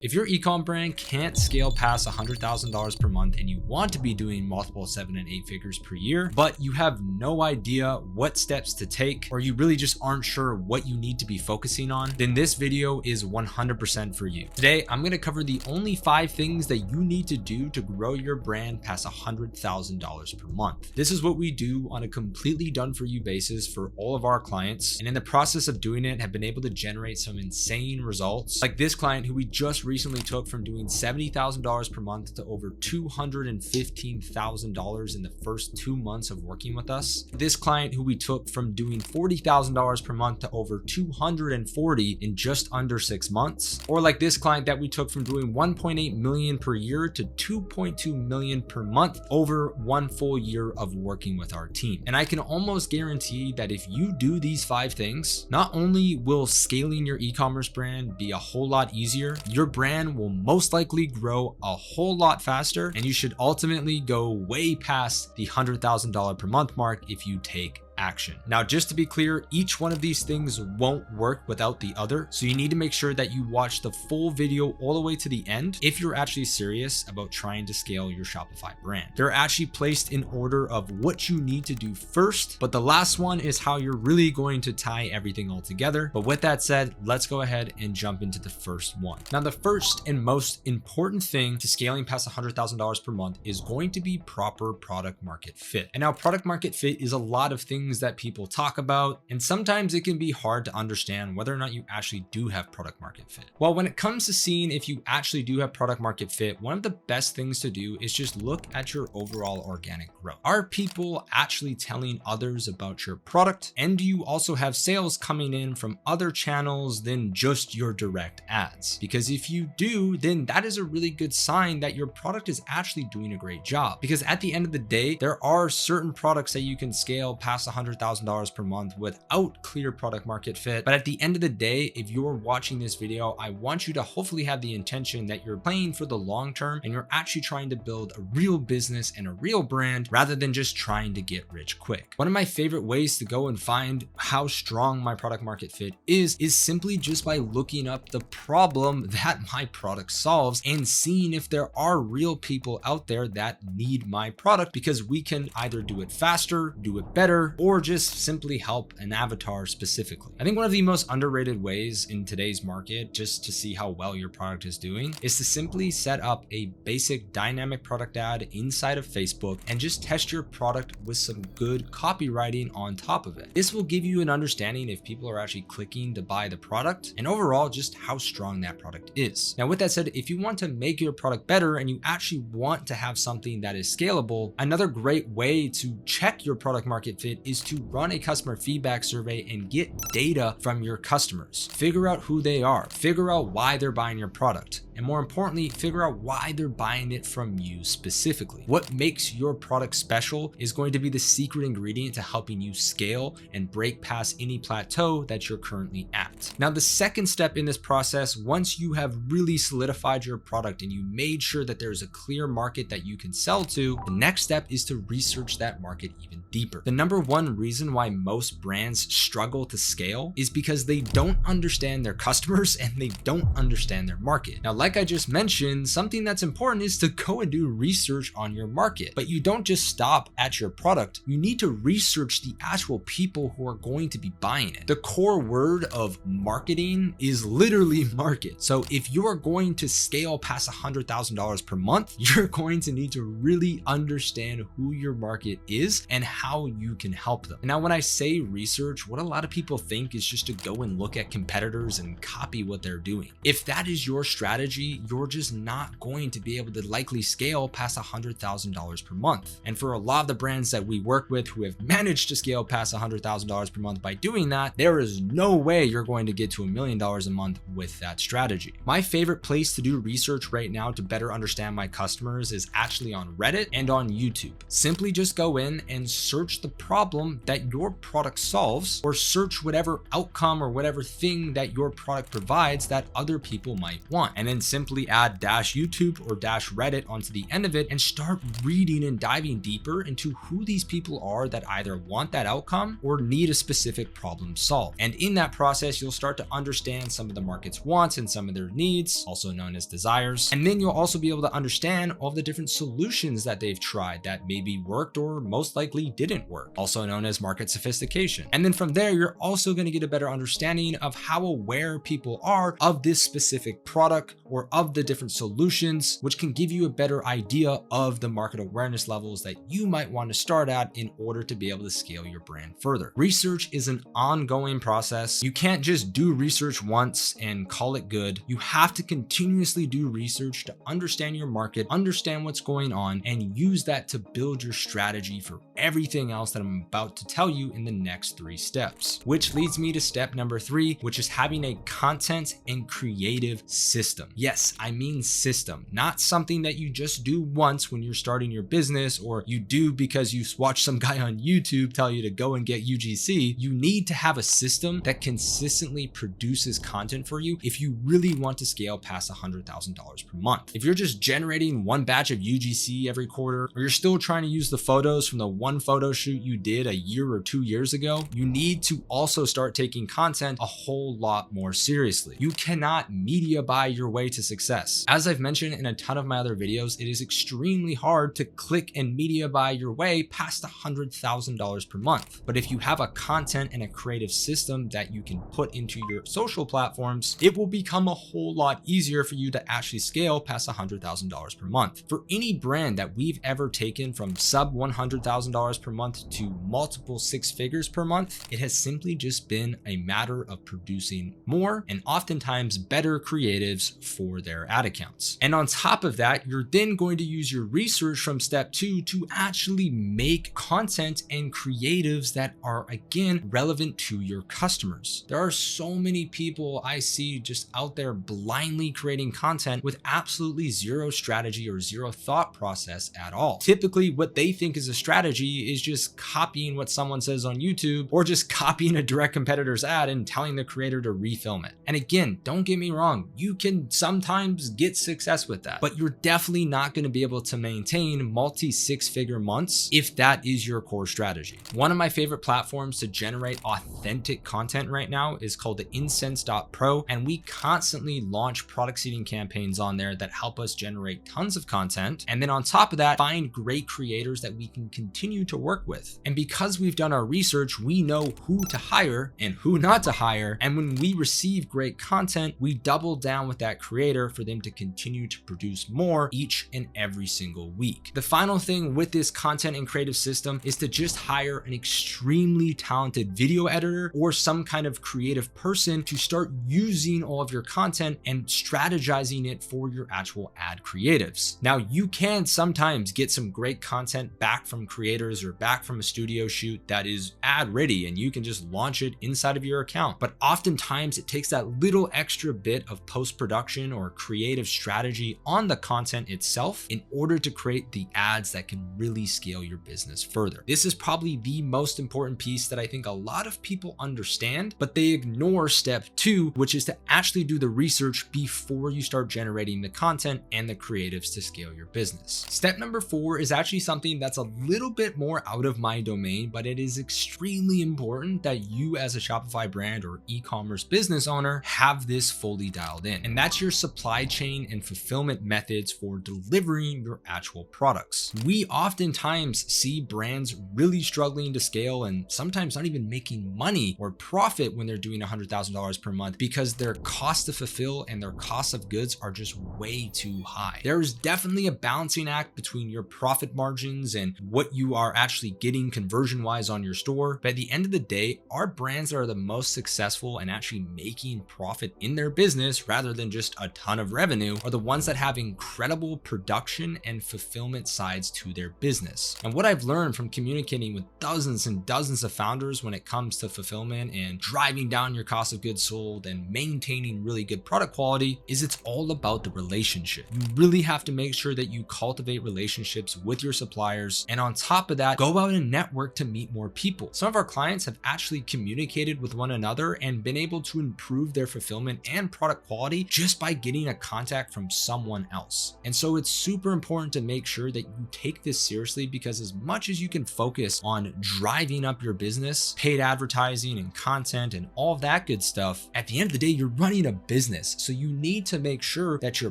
If your ecom brand can't scale past $100,000 per month and you want to be doing multiple 7 and 8 figures per year, but you have no idea what steps to take, or you really just aren't sure what you need to be focusing on, then this video is 100% for you. Today, I'm going to cover the only 5 things that you need to do to grow your brand past $100,000 per month. This is what we do on a completely done for you basis for all of our clients. And in the process of doing it, have been able to generate some insane results. Like this client who we just recently took from doing $70,000 per month to over $215,000 in the first 2 months of working with us. This client who we took from doing $40,000 per month to over $240 in just under 6 months. Or like this client that we took from doing 1.8 million per year to 2.2 million per month over 1 full year of working with our team. And I can almost guarantee that if you do these 5 things, not only will scaling your e-commerce brand be a whole lot easier, your brand will most likely grow a whole lot faster, and you should ultimately go way past the $100,000 per month mark if you take action. Now, just to be clear, each one of these things won't work without the other. So you need to make sure that you watch the full video all the way to the end if you're actually serious about trying to scale your Shopify brand. They're actually placed in order of what you need to do first, but the last one is how you're really going to tie everything all together. But with that said, let's go ahead and jump into the first one. Now, the first and most important thing to scaling past $100,000 per month is going to be proper product market fit. And now product market fit is a lot of things that people talk about, and sometimes it can be hard to understand whether or not you actually do have product market fit. Well, when it comes to seeing if you actually do have product market fit, one of the best things to do is just look at your overall organic growth. Are people actually telling others about your product? And do you also have sales coming in from other channels than just your direct ads? Because if you do, then that is a really good sign that your product is actually doing a great job. Because at the end of the day, there are certain products that you can scale past $100,000 per month without clear product market fit. But at the end of the day, if you're watching this video, I want you to hopefully have the intention that you're playing for the long term and you're actually trying to build a real business and a real brand rather than just trying to get rich quick. One of my favorite ways to go and find how strong my product market fit is simply just by looking up the problem that my product solves and seeing if there are real people out there that need my product, because we can either do it faster, do it better, or just simply help an avatar specifically. I think one of the most underrated ways in today's market, just to see how well your product is doing, is to simply set up a basic dynamic product ad inside of Facebook and just test your product with some good copywriting on top of it. This will give you an understanding if people are actually clicking to buy the product and overall just how strong that product is. Now, with that said, if you want to make your product better and you actually want to have something that is scalable, another great way to check your product market fit is to run a customer feedback survey and get data from your customers. Figure out who they are, figure out why they're buying your product, and more importantly, figure out why they're buying it from you specifically. What makes your product special is going to be the secret ingredient to helping you scale and break past any plateau that you're currently at. Now, the second step in this process, once you have really solidified your product and you made sure that there's a clear market that you can sell to, the next step is to research that market even deeper. The number one reason why most brands struggle to scale is because they don't understand their customers and they don't understand their market. Now, like I just mentioned, something that's important is to go and do research on your market, but you don't just stop at your product. You need to research the actual people who are going to be buying it. The core word of marketing is literally market. So if you are going to scale past $100,000 per month, you're going to need to really understand who your market is and how you can help them. And now, when I say research, what a lot of people think is just to go and look at competitors and copy what they're doing. If that is your strategy, you're just not going to be able to likely scale past $100,000 per month. And for a lot of the brands that we work with who have managed to scale past $100,000 per month by doing that, there is no way you're going to get to $1 million a month with that strategy. My favorite place to do research right now to better understand my customers is actually on Reddit and on YouTube. Simply just go in and search the problem problem that your product solves, or search whatever outcome or whatever thing that your product provides that other people might want. And then simply add -YouTube or -Reddit onto the end of it and start reading and diving deeper into who these people are that either want that outcome or need a specific problem solved. And in that process, you'll start to understand some of the market's wants and some of their needs, also known as desires. And then you'll also be able to understand all the different solutions that they've tried that maybe worked or most likely didn't work, also known as market sophistication. And then from there, you're also going to get a better understanding of how aware people are of this specific product or of the different solutions, which can give you a better idea of the market awareness levels that you might want to start at in order to be able to scale your brand further. Research is an ongoing process. You can't just do research once and call it good. You have to continuously do research to understand your market, understand what's going on, and use that to build your strategy for everything else that I'm about to tell you in the next 3 steps. Which leads me to step number 3, which is having a content and creative system. Yes, I mean system, not something that you just do once when you're starting your business, or you do because you watch some guy on YouTube tell you to go and get UGC. You need to have a system that consistently produces content for you if you really want to scale past $100,000 per month. If you're just generating one batch of UGC every quarter, or you're still trying to use the photos from the one photo shoot you did a year or 2 years ago, you need to also start taking content a whole lot more seriously. You cannot media buy your way to success. As I've mentioned in a ton of my other videos, it is extremely hard to click and media buy your way past $100,000 per month. But if you have a content and a creative system that you can put into your social platforms, it will become a whole lot easier for you to actually scale past $100,000 per month. For any brand that we've ever taken from sub $100,000 per month to multiple 6 figures per month, it has simply just been a matter of producing more and oftentimes better creatives for their ad accounts. And on top of that, you're then going to use your research from step 2 to actually make content and creatives that are, again, relevant to your customers. There are so many people I see just out there blindly creating content with absolutely zero strategy or zero thought process at all. Typically, what they think is a strategy is just copying what someone says on YouTube, or just copying a direct competitor's ad and telling the creator to refilm it. And again, don't get me wrong, you can sometimes get success with that, but you're definitely not going to be able to maintain multi 6-figure months if that is your core strategy. One of my favorite platforms to generate authentic content right now is called the Incense.pro, and we constantly launch product seeding campaigns on there that help us generate tons of content, and then on top of that, find great creators that we can continue to work with. And because we've done our research, we know who to hire and who not to hire, and when we receive great content, we double down with that creator for them to continue to produce more each and every single week. The final thing with this content and creative system is to just hire an extremely talented video editor or some kind of creative person to start using all of your content and strategizing it for your actual ad creatives. Now, you can sometimes get some great content back from creators or back from a studio shoot that is ad ready and you can just launch it inside of your account. But oftentimes it takes that little extra bit of post-production or creative strategy on the content itself in order to create the ads that can really scale your business further. This is probably the most important piece that I think a lot of people understand, but they ignore step 2, which is to actually do the research before you start generating the content and the creatives to scale your business. Step number 4 is actually something that's a little bit more out of my domain, but it is extremely important that you as a Shopify brand or e-commerce business owner have this fully dialed in. And that's your supply chain and fulfillment methods for delivering your actual products. We oftentimes see brands really struggling to scale and sometimes not even making money or profit when they're doing $100,000 per month because their cost to fulfill and their cost of goods are just way too high. There is definitely a balancing act between your profit margins and what you are actually getting conversion wise on your store. But at the end of the day, our brands that are the most successful and actually making profit in their business rather than just a ton of revenue are the ones that have incredible production and fulfillment sides to their business. And what I've learned from communicating with dozens and dozens of founders when it comes to fulfillment and driving down your cost of goods sold and maintaining really good product quality is it's all about the relationship. You really have to make sure that you cultivate relationships with your suppliers. And on top top of that, go out and network to meet more people. Some of our clients have actually communicated with one another and been able to improve their fulfillment and product quality just by getting a contact from someone else. And so it's super important to make sure that you take this seriously, because as much as you can focus on driving up your business, paid advertising and content and all of that good stuff, at the end of the day, you're running a business. So you need to make sure that your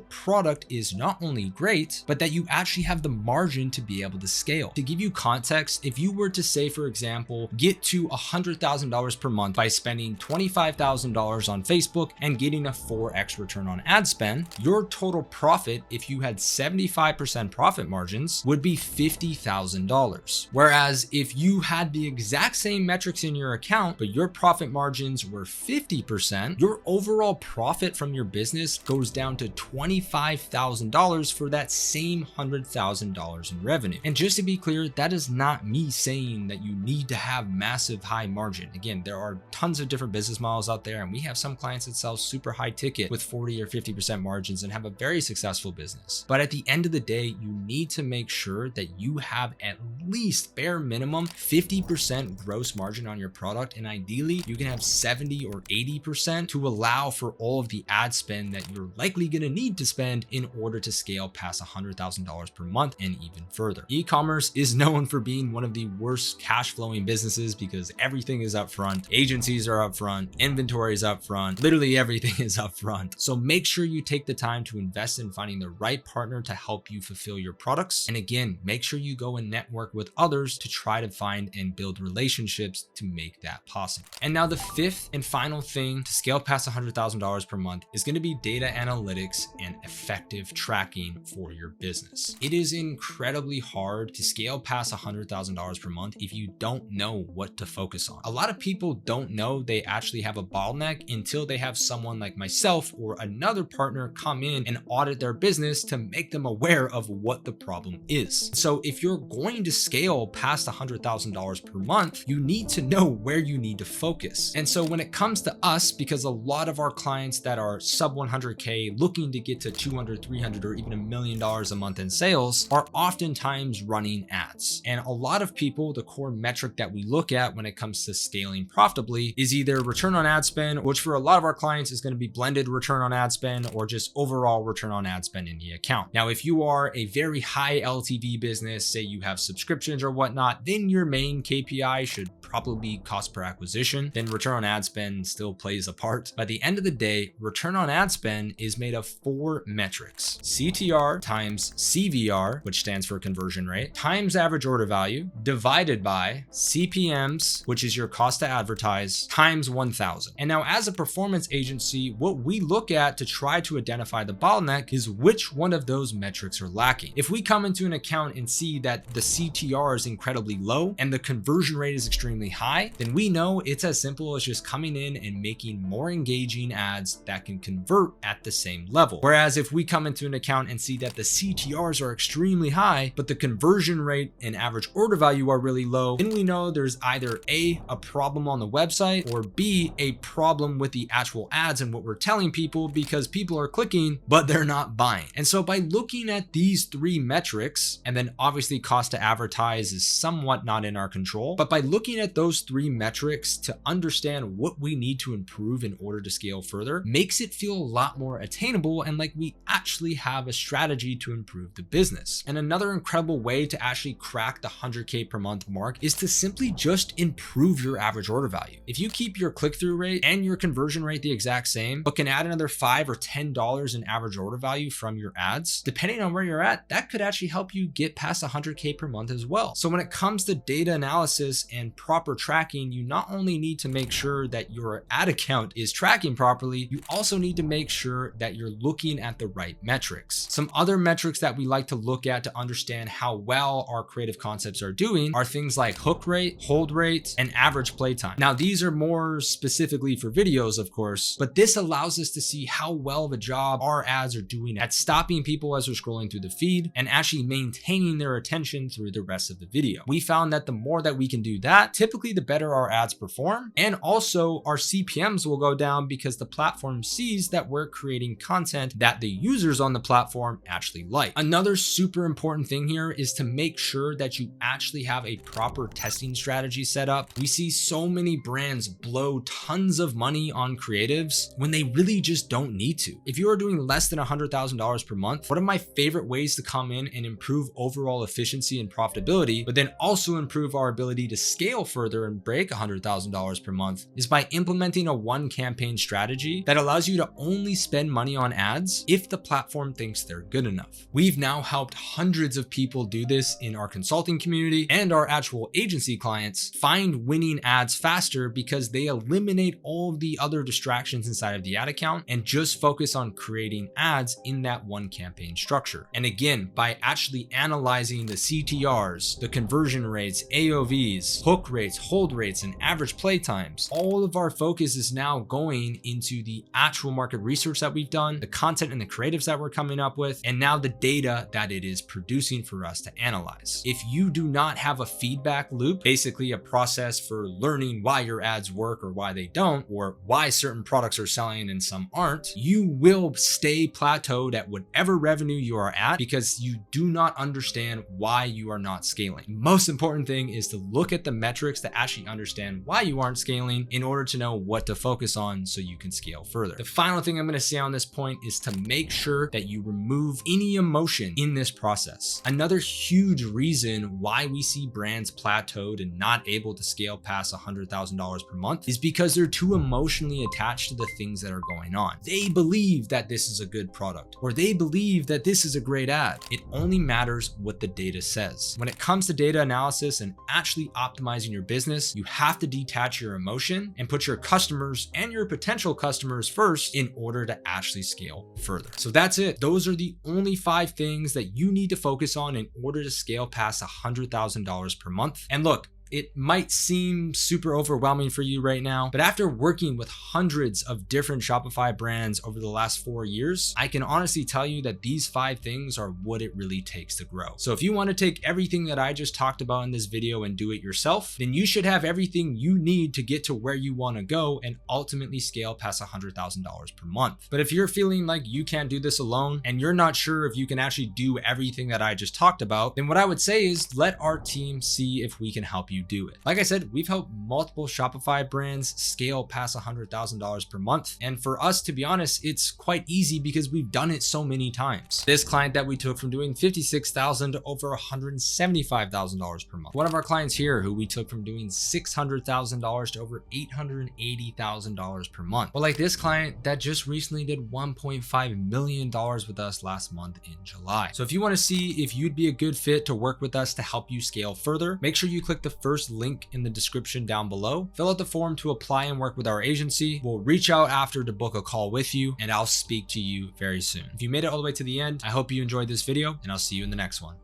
product is not only great, but that you actually have the margin to be able to scale. To give you context, if you were to say, for example, get to $100,000 per month by spending $25,000 on Facebook and getting a 4x return on ad spend, your total profit, if you had 75% profit margins, would be $50,000. Whereas if you had the exact same metrics in your account, but your profit margins were 50%, your overall profit from your business goes down to $25,000 for that same $100,000 in revenue. And just to be clear, that is not me saying that you need to have massive high margin. Again, there are tons of different business models out there, and we have some clients that sell super high ticket with 40 or 50% margins and have a very successful business. But at the end of the day, you need to make sure that you have at least bare minimum 50% gross margin on your product. And ideally, you can have 70 or 80% to allow for all of the ad spend that you're likely going to need to spend in order to scale past $100,000 per month and even further. E-commerce is known for being one of the worst cash flowing businesses because everything is upfront. Agencies are upfront, inventory is upfront, literally everything is upfront. So make sure you take the time to invest in finding the right partner to help you fulfill your products. And again, make sure you go and network with others to try to find and build relationships to make that possible. And now the fifth and final thing to scale past $100,000 per month is going to be data analytics and effective tracking for your business. It is incredibly hard to scale past $100,000 per month if you don't know what to focus on. A lot of people don't know they actually have a bottleneck until they have someone like myself or another partner come in and audit their business to make them aware of what the problem is. So if you're going to scale past $100,000 per month, you need to know where you need to focus. And so when it comes to us, because a lot of our clients that are sub 100K looking to get to 200, 300, or even $1 million a month in sales are oftentimes running ads. And a lot of people, the core metric that we look at when it comes to scaling profitably is either return on ad spend, which for a lot of our clients is going to be blended return on ad spend, or just overall return on ad spend in the account. Now, if you are a very high LTV business, say you have subscriptions or whatnot, then your main KPI should probably be cost per acquisition. Then return on ad spend still plays a part. By the end of the day, return on ad spend is made of 4 metrics: CTR times CVR, which stands for conversion rate, times average order value, divided by CPMs, which is your cost to advertise, times 1,000. And now as a performance agency, what we look at to try to identify the bottleneck is which one of those metrics are lacking. If we come into an account and see that the CTR is incredibly low and the conversion rate is extremely high, then we know it's as simple as just coming in and making more engaging ads that can convert at the same level. Whereas if we come into an account and see that the CTRs are extremely high, but the conversion rate and average order value are really low, then we know there's either A, a problem on the website, or B, a problem with the actual ads and what we're telling people, because people are clicking, but they're not buying. And so by looking at these 3 metrics, and then obviously cost to advertise is somewhat not in our control, but by looking at those 3 metrics to understand what we need to improve in order to scale further, makes it feel a lot more attainable and like we actually have a strategy to improve the business. And another incredible way to actually crack the 100K per month mark is to simply just improve your average order value. If you keep your click-through rate and your conversion rate the exact same, but can add another $5 or $10 in average order value from your ads, depending on where you're at, that could actually help you get past 100K per month as well. So when it comes to data analysis and proper tracking, you not only need to make sure that your ad account is tracking properly, you also need to make sure that you're looking at the right metrics. Some other metrics that we like to look at to understand how well our creative concepts are doing are things like hook rate, hold rate, and average playtime. Now, these are more specifically for videos, of course, but this allows us to see how well of a job our ads are doing at stopping people as they're scrolling through the feed and actually maintaining their attention through the rest of the video. We found that the more that we can do that, typically the better our ads perform, and also our CPMs will go down because the platform sees that we're creating content that the users on the platform actually like. Another super important thing here is to make sure that that you actually have a proper testing strategy set up, we see so many brands blow tons of money on creatives when they really just don't need to. If you are doing less than $100,000 per month, one of my favorite ways to come in and improve overall efficiency and profitability, but then also improve our ability to scale further and break $100,000 per month, is by implementing a one campaign strategy that allows you to only spend money on ads if the platform thinks they're good enough. We've now helped hundreds of people do this in our consulting community, and our actual agency clients find winning ads faster because they eliminate all of the other distractions inside of the ad account and just focus on creating ads in that one campaign structure. And again, by actually analyzing the CTRs, the conversion rates, AOVs, hook rates, hold rates, and average play times, all of our focus is now going into the actual market research that we've done, the content and the creatives that we're coming up with, and now the data that it is producing for us to analyze. If you do not have a feedback loop, basically a process for learning why your ads work or why they don't, or why certain products are selling and some aren't, you will stay plateaued at whatever revenue you are at because you do not understand why you are not scaling. The most important thing is to look at the metrics to actually understand why you aren't scaling in order to know what to focus on so you can scale further. The final thing I'm going to say on this point is to make sure that you remove any emotion in this process. Another huge reason why we see brands plateaued and not able to scale past $100,000 per month is because they're too emotionally attached to the things that are going on. They believe that this is a good product, or they believe that this is a great ad. It only matters what the data says. When it comes to data analysis and actually optimizing your business, you have to detach your emotion and put your customers and your potential customers first in order to actually scale further. So that's it. Those are the only 5 things that you need to focus on in order to scale past $100,000 per month. And look, it might seem super overwhelming for you right now, but after working with hundreds of different Shopify brands over the last 4 years, I can honestly tell you that these 5 things are what it really takes to grow. So if you want to take everything that I just talked about in this video and do it yourself, then you should have everything you need to get to where you want to go and ultimately scale past $100,000 per month. But if you're feeling like you can't do this alone and you're not sure if you can actually do everything that I just talked about, then what I would say is let our team see if we can help you do it. Like I said, we've helped multiple Shopify brands scale past $100,000 per month. And for us, to be honest, it's quite easy because we've done it so many times. This client that we took from doing $56,000 to over $175,000 per month. One of our clients here who we took from doing $600,000 to over $880,000 per month. Well, like this client that just recently did $1.5 million with us last month in July. So if you want to see if you'd be a good fit to work with us to help you scale further, make sure you click the first link in the description down below. Fill out the form to apply and work with our agency. We'll reach out after to book a call with you, and I'll speak to you very soon. If you made it all the way to the end, I hope you enjoyed this video, and I'll see you in the next one.